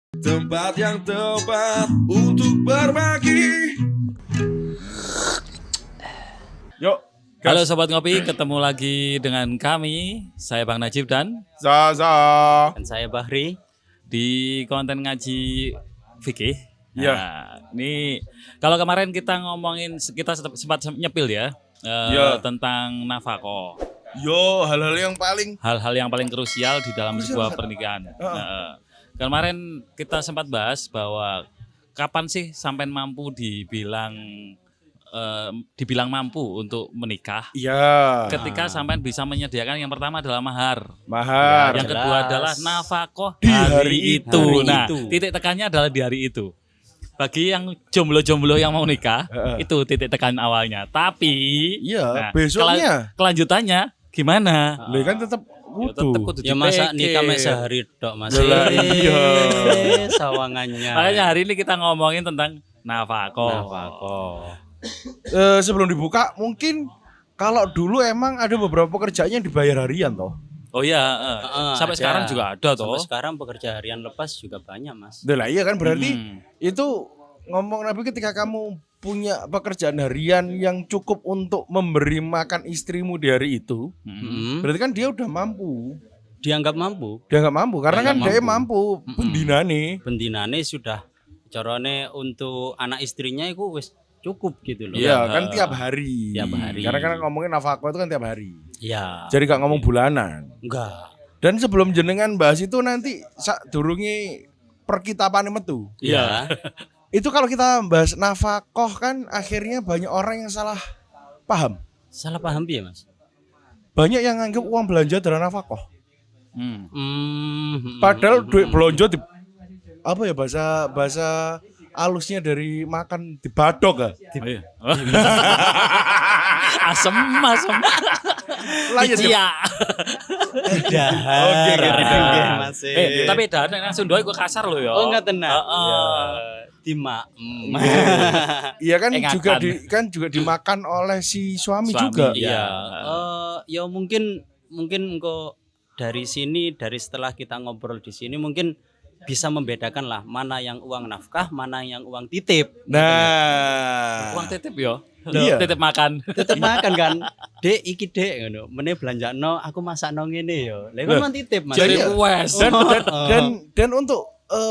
Tempat yang tepat untuk berbagi. Yuk, Halo Sobat Ngopi, ketemu lagi dengan kami, saya Bang Najib dan Zaza. Dan saya Bahri. di konten ngaji fikih. Iya. Nah, ini kalau kemarin kita ngomongin, kita sempat nyepil ya, Iya. tentang nafkah. Yo, hal-hal yang paling Hal-hal yang paling krusial di dalam Krusial sebuah banget. pernikahan. Kemarin kita sempat bahas bahwa kapan sih sampai mampu dibilang mampu untuk menikah? iya, Ketika sampai bisa menyediakan yang pertama adalah mahar. mahar. Yang kedua jelas. adalah nafkah Di hari hari itu. itu. Nah, Hari itu. titik tekannya adalah di hari itu. Bagi yang jomblo-jomblo yang mau nikah, itu titik tekan awalnya. Tapi, Iya, besoknya. kelanjutannya gimana? Lah kan tetap Ya, tetep kudu. kudu Ya masa dipikir. nikah mek sehari tok Mas. Lah, iya. Sawangannya. Makanya hari ini kita ngomongin tentang nafkah. Nafkah. Sebelum dibuka, mungkin kalau dulu emang ada beberapa pekerjaan yang dibayar harian toh. Oh iya, sampai Ada. sekarang juga ada toh. Sampai sekarang pekerja harian lepas juga banyak Mas. Lah iya kan berarti Hmm. itu ngomong Nabi ketika kamu punya pekerjaan harian yang cukup untuk memberi makan istrimu di hari itu, Mm-mm. berarti kan dia udah mampu. Dianggap mampu. Dia nggak mampu karena kan Dianggap dia mampu bendinane. Bendinane sudah carane untuk anak istrinya itu wis cukup gitu loh. Iya Iya. kan tiap hari. Tiap hari. Karena kan ngomongin nafkah itu kan tiap hari. Iya. Jadi gak ngomong bulanan. Enggak. Dan sebelum jenengan bahas itu nanti sak durungi perkitapane metu. Iya. Itu kalau kita bahas nafkah kan akhirnya banyak orang yang salah paham. Salah paham ya Mas? Banyak yang nganggap uang belanja adalah nafkah. Hmm. Padahal duit belanja di apa ya bahasa alusnya dari makan dibadok ya. Oh, iya. asem. Lah ya Iya. Dahar. Oke, gitu. Mas. Tapi dan nang Sunda iku kasar lho ya. Oh enggak tenang. Heeh. Dimaem. Iya kan Ingatan. juga dimakan oleh si suami Suami, juga. iya. Ya mungkin engkau dari sini, dari setelah kita ngobrol di sini mungkin bisa membedakan lah mana yang uang nafkah, mana yang uang titip. Nah, Uang titip yo. Iya. Titip makan. Tetep makan kan. Dek iki dek ngono. Meneh belanjakno aku masakno ngene yo. Lah iku Lah, kan titip Mas. Jadi Iya. puas. dan untuk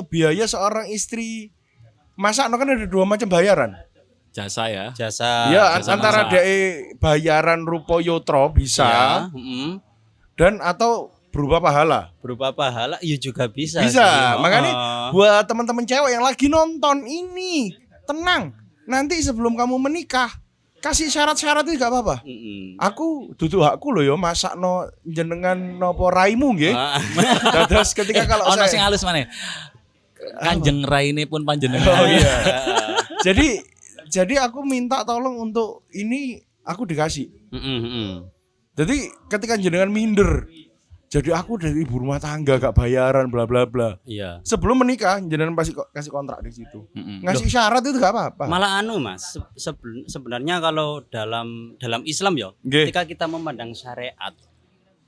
biaya seorang istri masak kan ada dua macam bayaran. Jasa ya. Jasa. Ya jasa antara masak. DE bayaran rupo yotro bisa Ya, dan atau berupa pahala. berupa pahala ya juga bisa. Bisa. sih. Makanya Oh. buat teman-teman cewek yang lagi nonton ini, tenang. Nanti sebelum kamu menikah, kasih syarat-syarat itu gak apa-apa. Mm-mm. Aku duduk hakku loh ya masak no jenengan nopo raimu nggih. Ah. Terus ketika kalau Ono sing saya halus mana? Kanjeng raine pun panjenengan. Oh iya. Jadi aku minta tolong untuk ini aku dikasih. Mm-mm. Jadi ketika jenengan minder, jadi aku dari ibu rumah tangga gak bayaran bla bla bla. Iya. Sebelum menikah jenengan pasti kasih kontrak di situ. Mm-mm. Ngasih syarat itu gak apa-apa. Malah anu Mas, sebenarnya kalau dalam Islam ya, Nggih. ketika kita memandang syariat,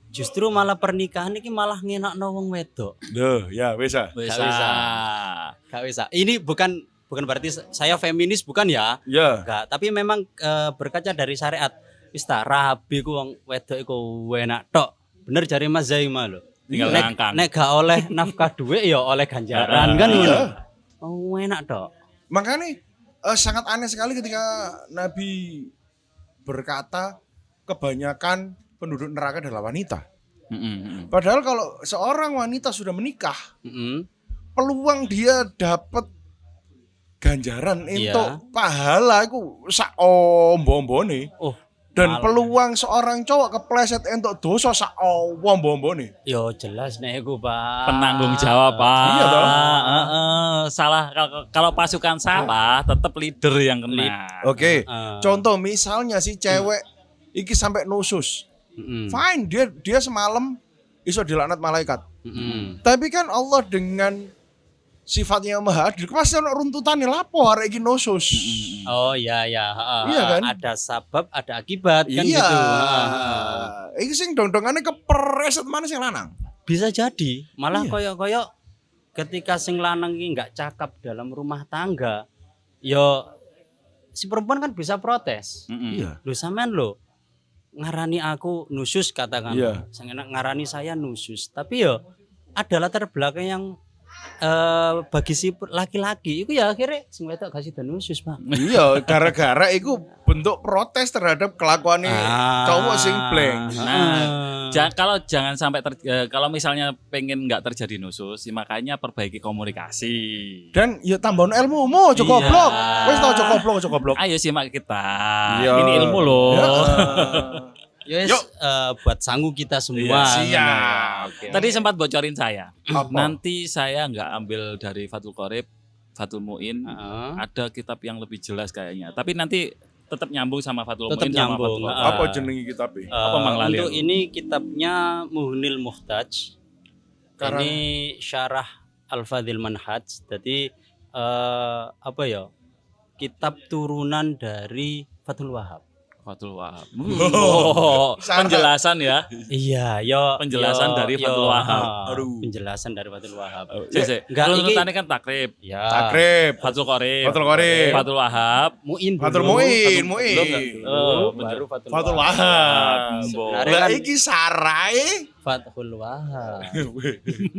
justru malah pernikahan ini malah ngenakno wong wedok. Duh, ya bisa. Bisa. Gak bisa. Gak bisa. Ini bukan berarti saya feminis bukan ya? Ya. Enggak, tapi memang berkaca dari syariat. Wis ta rabi ku wong wedok iku enak tok. Bener jare Mas Zaima lho. Tinggal Nek ngangkang. nek gak oleh nafkah duit ya oleh ganjaran kan ngono. Iya. Oh enak tok. Makanya sangat aneh sekali ketika Nabi berkata kebanyakan penduduk neraka adalah wanita. Mm-mm. Padahal kalau seorang wanita sudah menikah, Mm-mm. peluang dia dapat ganjaran Iya. untuk pahala itu sak ombo-ombone. Oh, Dan malah. peluang seorang cowok kepleset untuk dosa sak ombo-ombone. Yo jelas nek iku, Pak. Penanggung jawab, Pak. Iya toh. Salah kalau pasukan salah, tetap leader yang kena. Oke. Heeh. Contoh misalnya si cewek iki sampai nusus. Mm-mm. Fine, dia semalam iso dilaknat malaikat. Mm-mm. Tapi kan Allah dengan sifatnya yang maha adil, pasti ono runtutane lapo arek iki nusus. Oh iya ya, Iya kan? Ada sabab, ada akibat kan Iya. gitu. Iki sing dong-dongane kepreset mana sing lanang. Bisa jadi, malah Iya. koyok-koyok ketika sing lanang iki nggak cakap dalam rumah tangga, yo si perempuan kan bisa protes. Iya. Lho sampean lho ngarani aku nusus katakan. Iya. Sing enak ngarani saya nusus. Tapi yo ada latar belakang yang bagi si laki-laki itu ya akhirnya sing wedok gak sida nusus, Pak. Iya, gara-gara itu bentuk protes terhadap kelakuan cowok sing blank. Nah, jangan sampai kalau misalnya pengen nggak terjadi nusus, ya makanya perbaiki komunikasi. Dan ya tambahan ilmumu, Iya. cokoblok. Wis tau cokoblok. Ayo simak kita. Iya. Ini ilmu loh. Ya. Yes, Yuk. buat sanggu kita semua. Iya, siap. Oke. Tadi sempat bocorin saya. Apa? Nanti saya nggak ambil dari Fathul Qorib, Fathul Muin. Heeh. Ada kitab yang lebih jelas kayaknya. Tapi nanti tetap nyambung sama Fathul Tetap Muin sama nyambung. Fathul Qorib. Apa jenengi kitab e? Apa Mang Lali Untuk aku? ini kitabnya Muhnil Muhtaj. Karang- Ini syarah Al-Fadhil Manhaj. Jadi apa ya? Kitab turunan dari Fathul Wahab. Fathul Wahab. Oh, Penjelasan ya. Iya, yo Penjelasan dari Fathul Wahab. Aduh. Penjelasan dari Fathul Wahab. Enggak, Enggak, urutannya kan takrib. Ya. Takrib. Fathul Qorib. Fathul Qorib. Fathul Wahab. Muin. Fathul dulu. Muin, Belum Muin. nggak? Oh, Baru Fathul Fathul Wahab. Wahab. Sebenarnya Lah kan iki sarai. Fathul Wahab.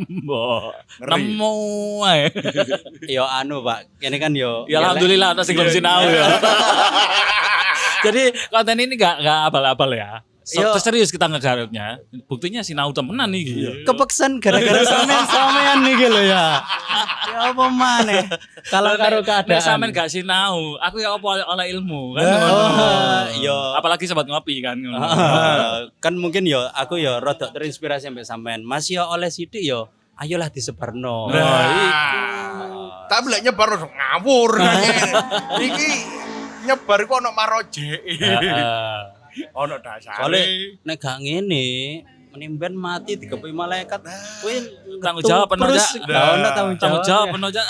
Mbok. Ngeri. Nemu ae. Yo anu, Pak. Ini kan yo. Ya alhamdulillah ada sing belum sinau ya. Jadi konten ini enggak abal-abal ya. Yo. Serius kita ngegarapnya. Buktinya sinau temenan nih. Kepeksan gara-gara sampean nih lho ya. Ya apa maneh? Kalau karo Nek keadaan. sampean gak sinau, aku ya apa oleh ilmu kan. Oh, yo. Apalagi sobat ngopi kan. Kan mungkin yo aku yo rada terinspirasi sampai sampean. Mas yo oleh sidik yo ayolah disebarno. Nah, tapi lek nyebar terus ngawur. Iki nyebar kok ono maroje. Ono dasare. Soalnya nek gak ngene menimben mati digepi malaikat kuwi Tanggung jawab penuh, terus Jak. gak ono tanggung Tanggung jawab ya. penuh aja.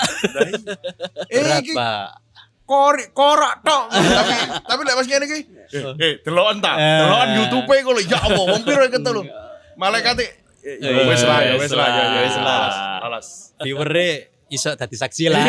Berat, Iki Pak. korak tok. Tapi lek pas ngene iki deloken ta. Deloken YouTube kok lho ya Allah, wong piro iki lho. Malaikate wis lah, ya wis lah, ya wis lah. Alas. Viewer-e iso dadi saksi lah.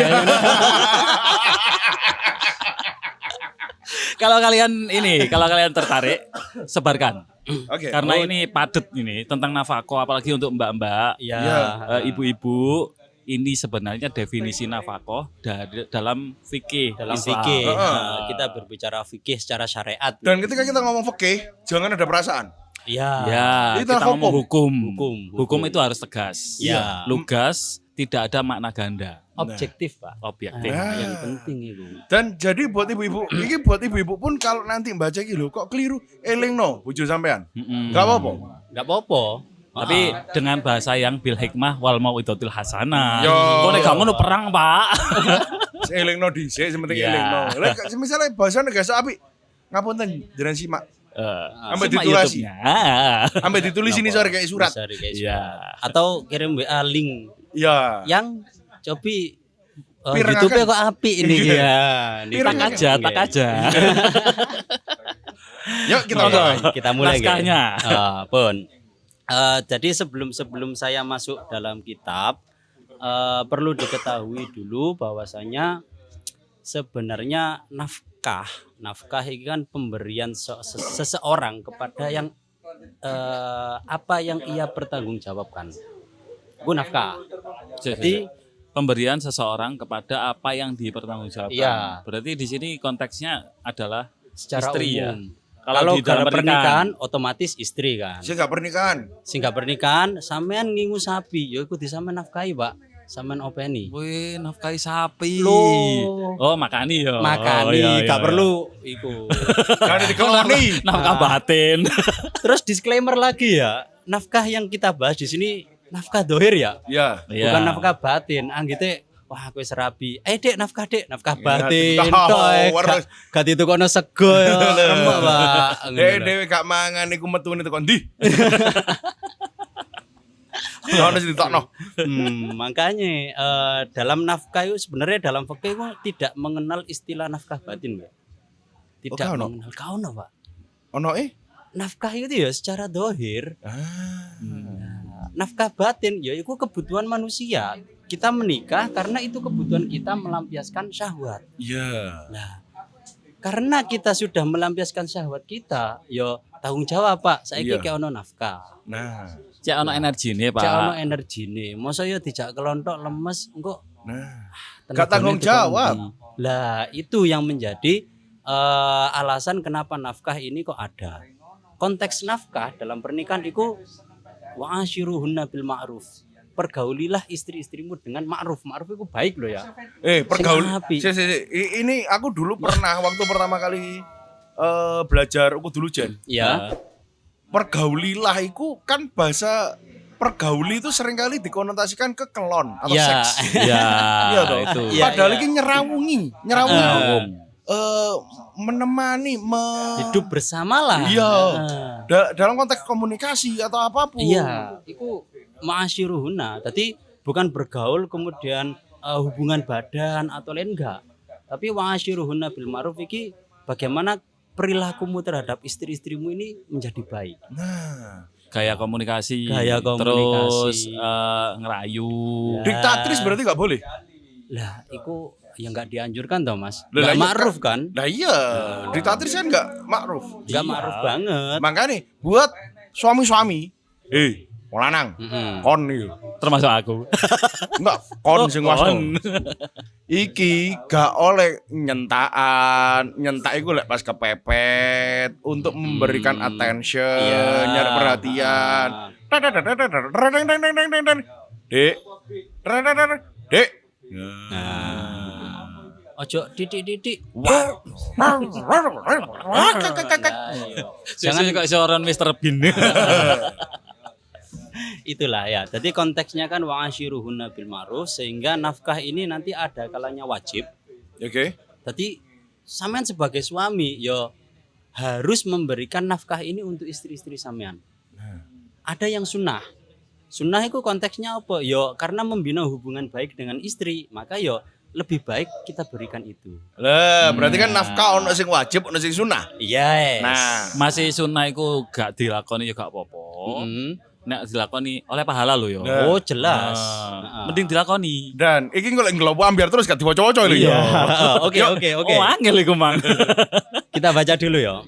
Kalau kalian tertarik, sebarkan. Oke. Karena ini padet ini tentang nafkah, apalagi untuk mbak-mbak, Ya. ibu-ibu. Ini sebenarnya definisi nafkah dalam fikih. Dalam Islam. fikih Heeh. kita berbicara fikih secara syariat. Dan ketika kita ngomong fikih, jangan ada perasaan. Ya. Ya, Itu kita ngomong hukum. Hukum. Itu harus tegas. Ya. Lugas, tidak ada makna ganda. Objektif, Pak. Objektif. Nah. Yang penting itu. Dan jadi buat ibu-ibu, ini buat ibu-ibu pun kalau nanti baca iki lho kok keliru, elingno bojo sampean. Mm-mm. Enggak apa-apa. Enggak apa-apa. Tapi dengan bahasa yang bil hikmah wal mau'izatil hasanah. Yo. Kok nek gak ngono perang, Pak. Elingno dhisik, sing penting Ya. elingno. Lek misalnya bahasane gak apik, ngapunten jenengan simak. Sampai Simak ditulasi. YouTube-nya. Sampai ditulis ini sore kayak surat. Bisa kayak Iya. surat. Atau kirim WA link Iya. yang cobi Pirengaken. YouTube-nya kok apik ini ya. Tak aja, tak aja. Yuk kita Monggo. mulai. Kita mulai. Naskahnya. Pun. Jadi sebelum saya masuk dalam kitab perlu diketahui dulu bahwasanya sebenarnya nafkah itu kan pemberian seseorang kepada yang apa yang ia pertanggungjawabkan. Itu nafkah. Jadi Pemberian seseorang kepada apa yang dipertanggungjawabkan. Iya. Berarti di sini konteksnya adalah secara istri ya. umum. Kalau Kalau di dalam dalam pernikahan otomatis istri kan. Saya enggak pernikahan. Sehingga pernikahan sampean ngingu sapi, ya iku disampean nafkahi, Pak. Sampean openi. Wih, nafkahi sapi. Loh. Oh, makani ya. Makani, Oh, iya, gak iya. perlu iku. Jangan dikeloni. Nafkah batin. Terus disclaimer lagi ya, nafkah yang kita bahas di sini nafkah dohir ya, Ya. Iya. bukan nafkah batin. Anggite wah aku wis rabi. Dek, nafkah nafkah Ya, batin. tahu, Tok, harus. gak ditukono sego ya. Remek, Pak. Dewe gak mangan iku metune tekan ndi? Ono sing ditokno. Makanya dalam nafkah itu sebenarnya dalam fikih itu tidak mengenal istilah nafkah batin, Pak. Tidak gak ono? mengenal. Gak ono, Pak. Ono Nafkah itu ya secara dohir. Ah. Nafkah batin ya itu kebutuhan manusia. kita menikah karena itu kebutuhan kita melampiaskan syahwat. Iya. Nah, karena kita sudah melampiaskan syahwat kita, yo tanggung jawab Pak. Saiki Iya. kayak ono nafkah. Nah. Cek ono energine, Pak. Cak ono energine. Masa yo dijak kelontok lemes engko Nah. tenagane Gak tanggung teko jawab. endi. Lah, itu yang menjadi alasan kenapa nafkah ini kok ada. Konteks nafkah dalam pernikahan itu wa'ashiruhunna bil ma'ruf. Pergaulilah istri-istrimu dengan ma'ruf. Ma'ruf itu baik loh ya. Pergaul. Sing apik. Ini aku dulu pernah waktu pertama kali belajar aku dulu Jen. Ya. Pergaulilah itu kan bahasa pergauli itu seringkali dikonotasikan ke kelon atau Ya. seks. Ya, Iya toh. itu. Iya. Padahal ini nyerawungi. Ah. Menemani Hidup bersamalah. Iya. Ah. Dalam konteks komunikasi atau apapun. Iya, itu ma'asyiruhunna. Tadi bukan bergaul kemudian hubungan badan atau lain enggak. Tapi wa'asyiruhunna bil ma'ruf iki bagaimana perilakumu terhadap istri-istrimu ini menjadi baik. Nah, Gaya komunikasi. Gaya Terus komunikasi. ngerayu. Ya. diktatrice berarti nggak boleh. Lah, itu yang enggak dianjurkan toh, Mas. Lah, Enggak iya, ma'ruf kan? Nah iya, diktatrice kan nggak makruf. Enggak ma'ruf banget. Makanya buat suami-suami, lanang, Mm-mm. kon nih, Termasuk aku. enggak kon sing wasno. Kon. Iki gak oleh nyentak iku lek pas kepepet untuk memberikan attention, Iya. nyari perhatian. Dek. Dek. Nah. Ojo titik-titik. Wah. Jangan kok seorang Mr. Bean. Itulah ya. Jadi konteksnya kan wa'asyiruhunna bil ma'ruf sehingga nafkah ini nanti ada kalanya wajib. Oke. Jadi sampean sebagai suami yo harus memberikan nafkah ini untuk istri-istri sampean. Ada yang sunnah. Sunnah itu konteksnya apa? Yo karena membina hubungan baik dengan istri, maka yo lebih baik kita berikan itu. Lah, berarti kan nafkah ono sing wajib, ono sing sunah. Yes. Nah, Masih sunnah iku gak dilakoni ya gak apa-apa. Mm. Nek dilakoni oleh pahala lho ya. Nah. Oh jelas. Nah, mending dilakoni. dan iki golek nglowo ambiar terus gak diwaca-waca lho ya. Oke. Oh, angel iku, Mang. Kita baca dulu ya.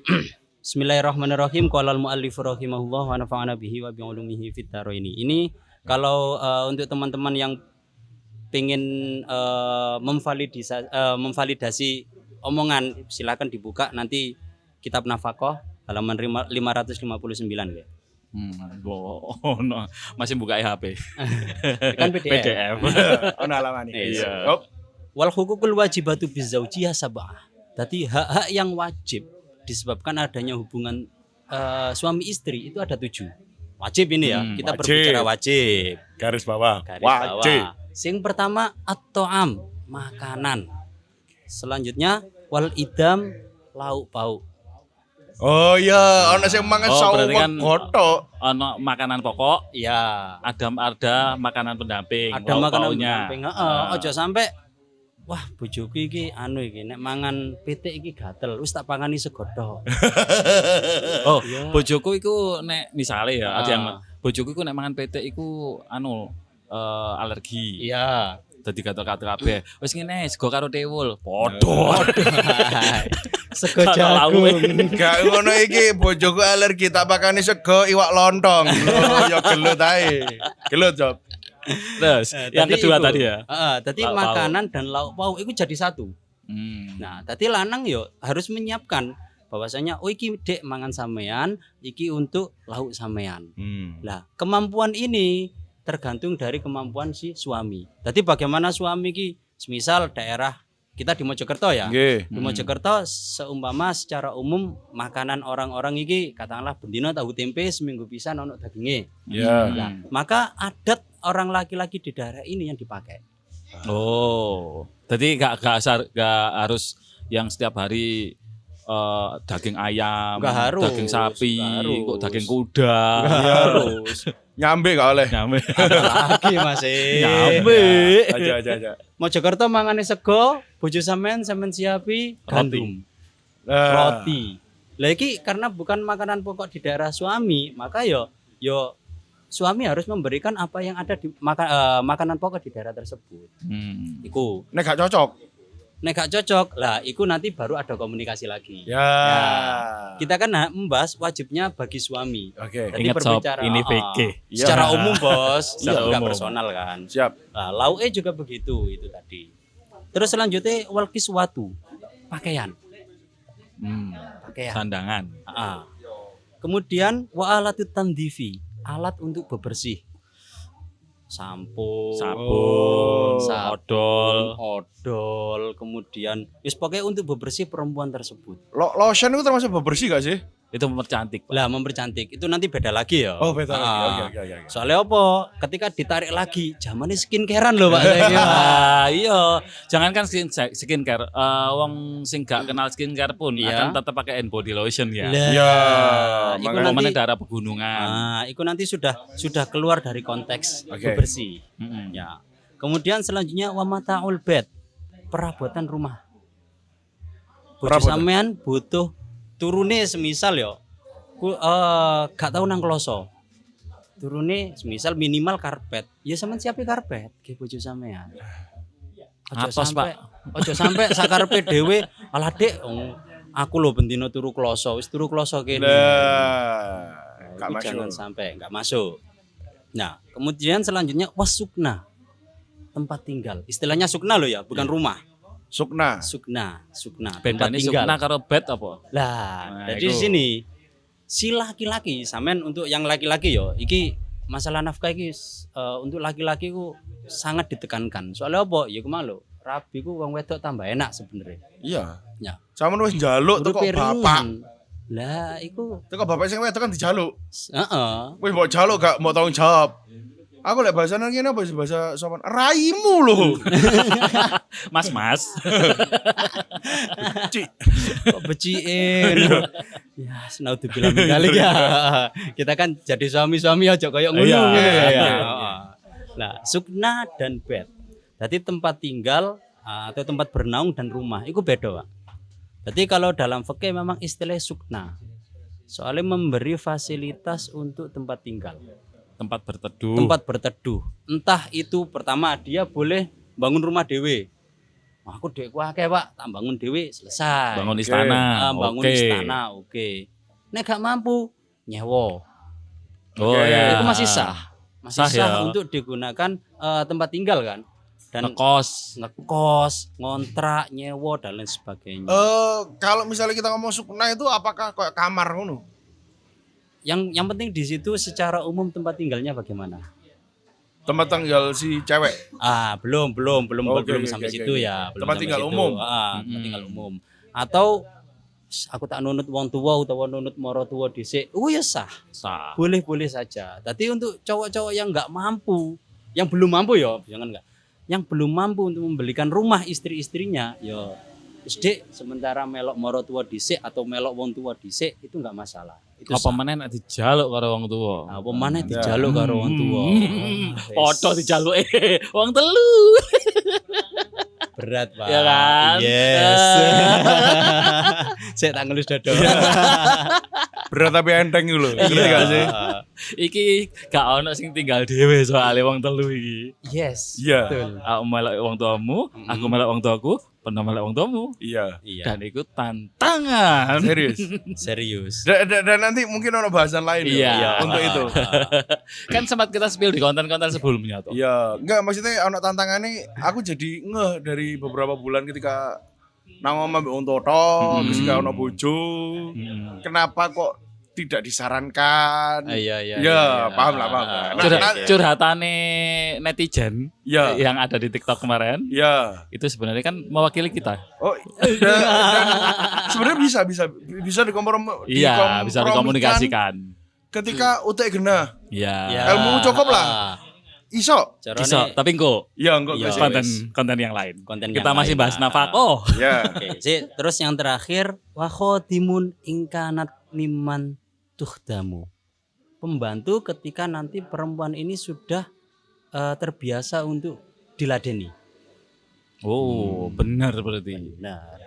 Bismillahirrahmanirrahim. Qala al-muallif rahimahullah wa nafa'ana bihi wa bi ulumihi fid dharaini. Ini kalau untuk teman-teman yang pengen memvalidasi omongan, silakan dibuka nanti kitab nafkah halaman 559 ya. No. Masih buka HP. Kan PDF. Ono alamane. Iya. Hop. Wal hukukul wajibatu bizaujiyah sab'ah. Jadi hak-hak yang wajib disebabkan adanya hubungan suami istri itu ada 7. Wajib ini ya. Kita wajib. berbicara wajib. Garis bawah. Garis Wajib. bawah. Yang pertama at-ta'am, makanan. Selanjutnya wal idam, lauk pauk. Oh iya, ono sing mangan Oh, sawo berarti kan gotok. Ono makanan pokok, Ya, ada makanan pendamping. ada lauk makanan pauknya. pendamping. Heeh, ojo sampai wah bojoku iki anu iki nek mangan pitik iki gatel wis tak pangani segodhok. Oh, Iya. bojoku iku nek misale ya, ada yang Ah. bojoku iku nek mangan petek iku alergi. Iya. Dadi gatel-gatel kabeh. Wis ngene, sego karo tewul. Podho. Sego Kalau jagung. Gak ngono iki bojoku alergi tak pakani sego iwak lontong. Oh ya gelut ae. Gelut, Job. Terus, yang Tadi kedua iku. tadi ya. Heeh, tadi Lauk pauk. makanan dan lauk pauk itu jadi satu. Hmm. Nah, tadi lanang yo harus menyiapkan bahwasanya oh iki dek mangan sampean, iki untuk lauk sampean. Lah, kemampuan ini tergantung dari kemampuan si suami. Tadi bagaimana suami ki, semisal daerah kita di Mojokerto ya. Nggih. Di Mojokerto seumpama secara umum makanan orang-orang iki katakanlah bendino tahu tempe seminggu pisan ono daginge. Ya. Nah, maka adat orang laki-laki di daerah ini yang dipakai. Oh, jadi gak harus yang setiap hari daging ayam, Nggak harus, daging sapi, nggak harus. kok daging kuda. Harus. Nyambe gak oleh. Nyame. Lagi masih. Nyambe. Aja. Mojokerto mangane sego, bojo sampean siapi gandum, roti. Lah iki karena bukan makanan pokok di daerah suami, maka yo suami harus memberikan apa yang ada di makanan pokok di daerah tersebut. Iku. Nek gak cocok. Nek gak cocok, lah iku nanti baru ada komunikasi lagi. Ya. Kita kan membahas wajibnya bagi suami. Oke. Jadi Ingat sob, berbicara ini VG. secara umum bos, Secara enggak umum. personal kan. Siap. Nah, lauke juga begitu itu tadi. Terus selanjutnya wal kiswatu, pakaian. Pakaian. Sandangan. Kemudian wa alatut tandifi, alat untuk bebersih. Sabun, odol, kemudian wis pokoknya untuk bebersih perempuan tersebut. Lotion itu termasuk bebersih gak sih? Itu mempercantik. Lah mempercantik itu nanti beda lagi ya. Oh, beda lagi. Oke. Soalnya apa? Ketika ditarik lagi, zamannya skincarean loh Pak saya. Iya, jangankan skincare, wong sing gak kenal skincare pun Iya. akan tetap pakai hand body lotion ya. Ya, iku makanya Namanya nanti daerah pegunungan. itu nanti sudah keluar dari konteks Oke. bebersih. Ya. Kemudian selanjutnya wa mataul bed, perabotan rumah. Bojo Perabotan. sampean butuh turune semisal yo. Gak tahu nang kloso. Turune semisal minimal karpet. Ya sampean siapi karpet ke bojo sampean. Atos, Pak. Ojo sampai sakarpe dhewe alah Dek, aku lho bendino turu kloso, wis turu kloso kene. Lah, gak Itu masuk. jangan sampai nggak masuk. Nah, kemudian selanjutnya wasukna, tempat tinggal. Istilahnya sukna loh ya, bukan rumah. Sukna. Sukna, tempat Bedane tinggal. sukna karo bed apa? Lah, Nah, jadi di iku. sini si laki-laki, sampean untuk yang laki-laki yo, iki masalah nafkah iki untuk laki-laki ku sangat ditekankan. Soalnya apa? Ya kemalo, rabi ku wong wedok tambah enak sebenarnya. Iya. Ya. Sama wis njaluk teko Urupe bapak. ringan. Lah, iku Teko bapak sing wedok kan dijaluk. heeh. Wis mbok jaluk gak mau tanggung jawab. Aku lek bahasane ngene apa sih bahasa sopan? Raimu lho. Mas. Cik. Kok beciin. Ya, senau dibilang kali ya. Kita kan jadi suami-suami aja kayak ngono. Iya, gitu ya. iya. Nah, sukna dan bed. Jadi tempat tinggal atau tempat bernaung dan rumah itu beda, Pak. Jadi kalau dalam fikih memang istilah sukna. Soalnya memberi fasilitas untuk tempat tinggal, Tempat berteduh. tempat berteduh. Entah itu pertama dia boleh bangun rumah dewe. Wah, aku dekku akeh, Pak, tak bangun dewe selesai. Bangun istana. Bangun Oke. istana, oke. Nek gak mampu nyewa. Oh Oke. ya. Itu masih sah. Masih Sah, sah ya. untuk digunakan tempat tinggal kan. Dan Ngekos. ngekos, ngontrak, nyewa dan lain sebagainya. Kalau misalnya kita ngomong sukna itu apakah kayak kamar ngono? Yang penting di situ secara umum tempat tinggalnya bagaimana? Tempat tinggal si cewek. Belum Oke, sampai oke, situ oke. ya. Belum Tempat sampai tinggal situ. umum. Tempat tinggal umum. Atau aku tak nunut wong tua utawa nunut moro tua dhisik. Ya sah. Sah. Boleh saja. Tapi untuk cowok-cowok yang nggak mampu, yang belum mampu ya, jangan enggak. Yang belum mampu untuk membelikan rumah istri-istrinya, ya wis Dek, sementara melok moro tua dhisik atau melok wong tua dhisik itu enggak masalah. Itu Apa sah. meneh nek dijaluk karo wong tuwa? Apa maneh dijaluk karo wong tua. Padha dijaluke wong telu. Berat, Pak. Ya kan? Yes. Saya tak ngelus dado. Berat tapi enteng itu lho. Ngerti gak sih? Iki gak ono sing tinggal dhewe soalnya wong telu iki. Yes. Iya. Betul. Aku melok wong tuamu, aku melok wong tuaku, pernah melok wong tuamu. Iya. Iya. Dan itu tantangan. Serius. Serius. Dan nanti mungkin ada bahasan lain Iya. ya untuk itu. Kan sempat kita spill di konten-konten sebelumnya tuh. Iya, enggak maksudnya anak tantangannya aku jadi ngeh dari beberapa bulan ketika nang omah mbek wong toto, terus gak ono bojo. Kenapa kok tidak disarankan? Iya. Ya, paham lah. Nah, Curhatane netizen ya, yang ada di TikTok kemarin ya. itu sebenarnya kan mewakili kita. Oh, dan sebenarnya bisa dikompromikan. Iya, bisa dikomunikasikan. Ketika utek genah, Iya. ilmu cukup lah. Iso. Bisa, tapi engko Ya, enggak Iya. sih. konten yang lain. Konten Kita yang masih lain, bahas Pak. nafkah. Ya. Oke, terus yang terakhir wa khodimun ingkanat liman tuhdamu. Pembantu ketika nanti perempuan ini sudah terbiasa untuk diladeni. Oh, benar berarti. Benar.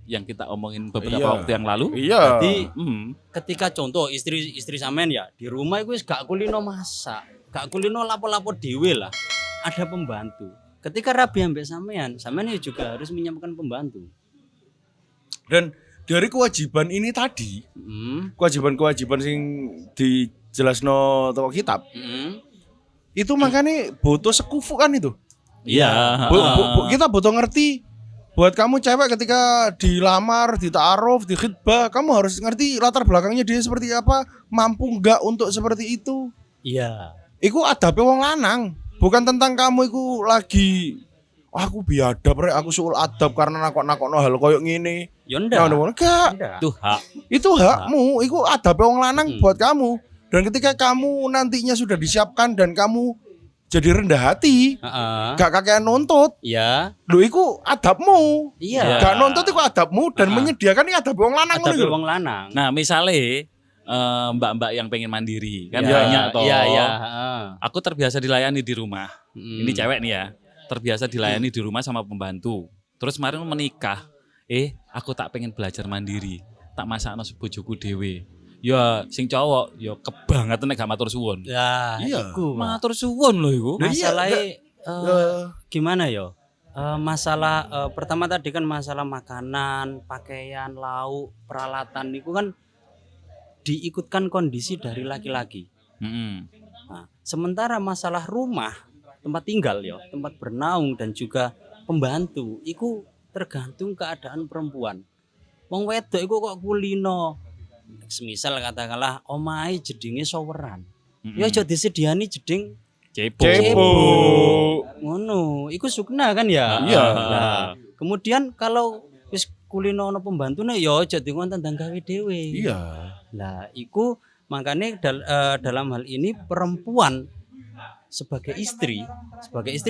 Yang kita omongin beberapa Iya. waktu yang lalu. Iya. Jadi Hmm. ketika contoh istri sampean ya di rumah itu wis gak kulino masak. gak kulino lapo-lapo dhewe lah. Ada pembantu. Ketika rabi ambek sampean juga harus menyiapkan pembantu. Dan dari kewajiban ini tadi, kewajiban-kewajiban sing dijelasno toko kitab, itu makanya butuh sekufu kan itu. Iya. Kita butuh ngerti. Buat kamu cewek ketika dilamar, dita'aruf, di khitbah, kamu harus ngerti latar belakangnya dia seperti apa, mampu enggak untuk seperti itu. Iya. Iku adabe wong lanang, bukan tentang kamu iku lagi aku biadab rek, aku suul adab karena nakok-nakokno hal koyo ngene. Ya ndak. Enggak. Itu hak. Itu hakmu, iku adabe wong lanang buat kamu. Dan ketika kamu nantinya sudah disiapkan dan kamu jadi rendah hati, gak kakean nuntut. Iya. Lho iku adabmu. Iya. Gak nuntut iku adabmu dan menyediakan iki adab wong lanang ngono Ada lho. wong lanang. Nah, misalnya mbak-mbak yang pengen mandiri kan Ya, banyak toh. Iya. Aku terbiasa dilayani di rumah. Ini cewek nih ya. Terbiasa dilayani di rumah sama pembantu. Terus kemarin menikah. Aku tak pengen belajar mandiri. Tak masakno bojoku dhewe. Ya sing cowok ya kebangetan nek gak matur suwun. Ya, Iya. iku. Matur suwun lho iku. Masalahnya gimana ya? Masalah pertama tadi kan masalah makanan, pakaian, lauk, peralatan itu kan diikutkan kondisi dari laki-laki. Nah, sementara masalah rumah, tempat tinggal ya, tempat bernaung dan juga pembantu, itu tergantung keadaan perempuan. Wong wedok iku kok kulino. Semisal katakanlah omahe jedinge showeran. Ya aja disediani jeding Cepo. ngono. Iku sukna kan ya? Iya. Nah, kemudian kalau wis kulino ana pembantune ya aja dikon tendang gawe dhewe. Iya. Lah iku makanya dalam hal ini perempuan sebagai istri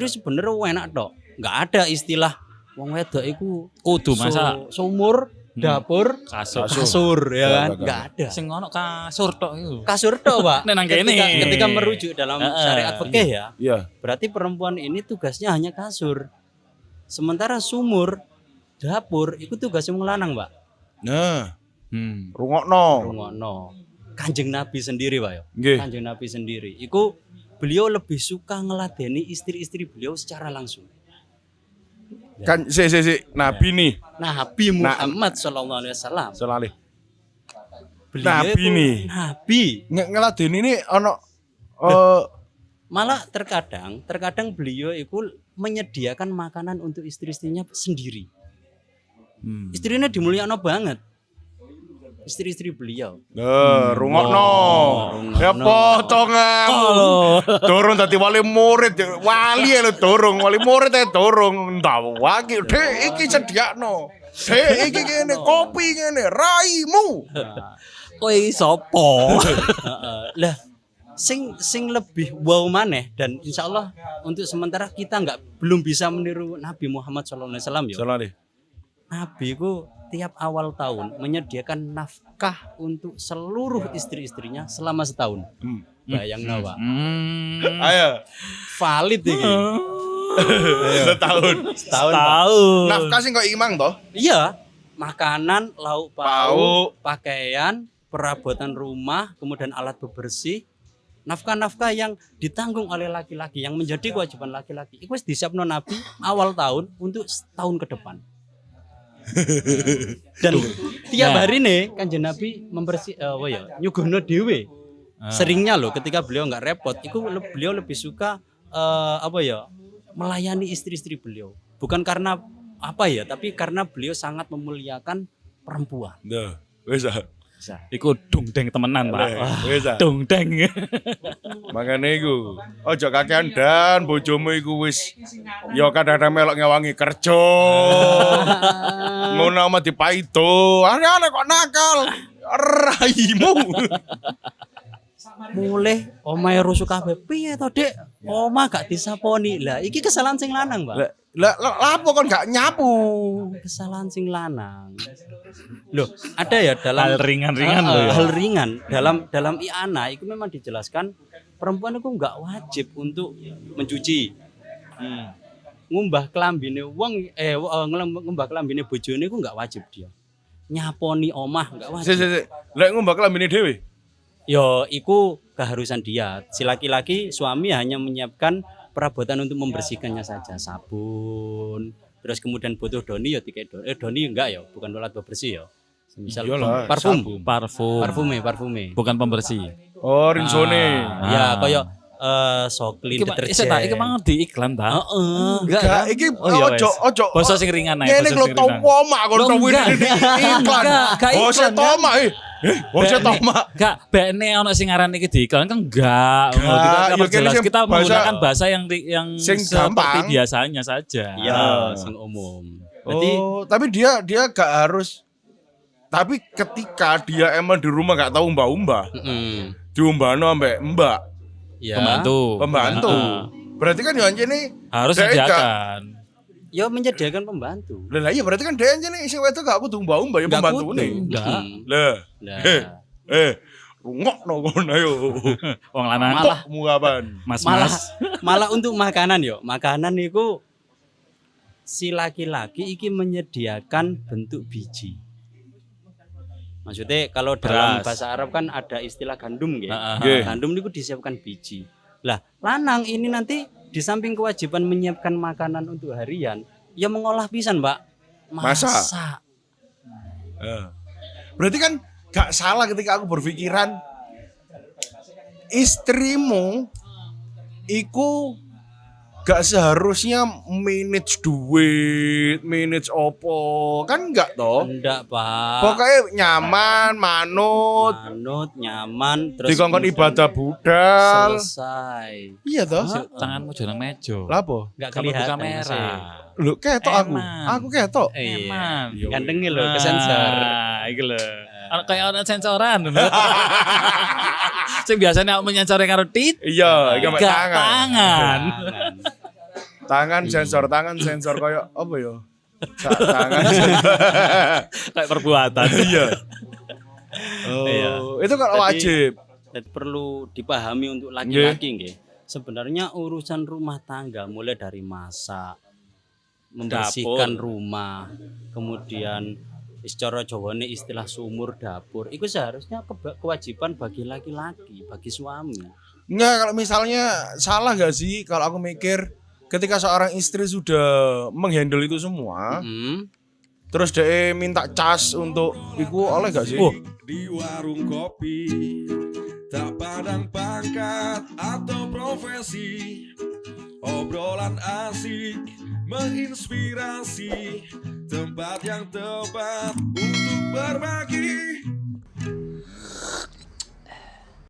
sebenarnya enak tok. Enggak ada istilah wong wedok iku Kudu masak sumur, dapur, kasur ya kan? Enggak ada. Sing ono kasur tok iku. Kasur tok, Pak. Nek nang kene. Ketika merujuk dalam syariat fikih ya, Iya. berarti perempuan ini tugasnya hanya kasur. Sementara sumur, dapur itu tugasnya wong lanang, Pak. Nah, Hmm. rungokno. Rungokno. Kanjeng Nabi sendiri, Pak ya. Nggih. Kanjeng Nabi sendiri. Iku beliau lebih suka ngeladeni istri-istri beliau secara langsung. Kan si Nabi nih. Nabi Muhammad sallallahu alaihi wasallam. Selali. Beliau Nabi itu nih. Nabi. Ngeladeni ini ono Malah terkadang beliau itu menyediakan makanan untuk istri-istrinya sendiri. Istrinya dimulyakno banget. Istri-istri beliau. rungokno. Ya potong Dorong dadi wali murid. Wali lho dorong, wali murid dorong. Ndak wagi, Dek iki sediakno. Dek iki ngene, kopi ngene, raimu. Kowe iki sapa? Lah sing lebih wow maneh dan insyaallah untuk sementara kita belum bisa meniru Nabi Muhammad sallallahu alaihi wasallam ya. Selali. Nabi ku tiap awal tahun menyediakan nafkah untuk seluruh istri-istrinya selama setahun. Bayang nawa. Ayo. Valid iki. Setahun. Setahun. Nafkah sing kok imang toh? Iya, makanan, lauk Pauk. pauk, pakaian, perabotan rumah, kemudian alat bebersih. Nafkah-nafkah yang ditanggung oleh laki-laki yang menjadi kewajiban laki-laki. Iku wis disiapno Nabi awal tahun untuk setahun ke depan. Dan tiap hari nih Kanjeng Nabi nyuguhno dhewe. Seringnya loh ketika beliau nggak repot, itu beliau lebih suka melayani istri-istri beliau. Bukan karena tapi karena beliau sangat memuliakan perempuan. Nah, wis Iku dongdeng temenan, Pak. wis Dongdeng. Makane iku aja kakean dan bojomu iku wis ya kadang-kadang melok ngewangi kerja. Ngono ama dipaido. Aneh kok nakal. Raimu. Mulih omahe rusuh kabeh. Piye to, Dik? Omah gak disaponi. Lah iki kesalahan sing lanang, Pak. Lah lapo kon gak nyapu? Kesalahan sing lanang. Loh, ada ya dalam Hal ringan-ringan loh ya. Hal ringan dalam i'ana itu memang dijelaskan perempuan itu enggak wajib untuk mencuci. Ngumbah kelambine wong ngumbah kelambine bojone iku enggak wajib dia. Nyaponi omah enggak wajib. Lek ngumbah kelambine dhewe. Yo iku keharusan dia. Si laki-laki suami hanya menyiapkan perabotan untuk membersihkannya saja, sabun. Terus kemudian butuh doni ya tiket doni enggak ya, bukan alat bersih ya. Misal Iyalah, parfum. Parfume. Bukan pembersih. Oh, rinsone. Ya kayak Soklin deterjen. Iki mang di iklan ta? Enggak, iki ojo. Basa sing ringan ae. Ngene lho toma kon tau Enggak. iklan. Enggak Bose iklan, toma Bose toma. Enggak, bekne ono sing aran iki di iklan kan enggak. Ya, Jelas sing kita menggunakan bahasa yang sing seperti gampang. biasanya saja. Iya, sing umum. Berarti tapi dia gak harus. Tapi ketika dia emang di rumah gak tahu umbah-umbah, diumbahno ambek mbak, ya. pembantu. Berarti kan ya ini harus disediakan. Ya menyediakan pembantu. Lah iya berarti kan dia ini sing wedok gak kudu umbah-umbah ya pembantune. Enggak. Lah. Rungokno kono ayo. Wong lanang Malah muapan. malah untuk makanan yo. Makanan niku si laki-laki iki menyediakan bentuk biji. Maksudnya kalau dalam bahasa Arab kan ada istilah gandum gitu. Gandum niku disiapkan biji. Lah, lanang ini nanti di samping kewajiban menyiapkan makanan untuk harian, ya mengolah pisan, Mbak. Masak. Berarti kan gak salah ketika aku berpikiran istrimu iku gak seharusnya manage duit, manage opo, kan enggak toh? Enggak, Pak. Pokoknya nyaman, manut, nyaman, terus dikongkon ibadah budal. Selesai. Iya toh? Tanganmu jangan mejo. Lapo? Enggak Kalau kelihatan kamera. Lu ketok aku. Eman. Aku ketok. Eman. Gantengnya lho ke sensor. Iki lho. Kayak ana sensoran. Sing biasanya aku menyensor karo tit. Iya, iki mek tangan. Tangan sensor koyo apa ya? Tangan Kayak perbuatan. Iya. Iya. Itu kan wajib. Jadi perlu dipahami untuk laki-laki nggih. Sebenarnya urusan rumah tangga mulai dari masak, membersihkan rumah, kemudian secara Jawane istilah sumur dapur, itu seharusnya kewajiban bagi laki-laki, bagi suami. Enggak, kalau misalnya salah gak sih kalau aku mikir ketika seorang istri sudah menghandle itu semua, terus dia minta cas untuk iku oleh gak sih? Di warung kopi, tak pandang pangkat atau profesi, obrolan asik menginspirasi, tempat yang tepat untuk berbagi.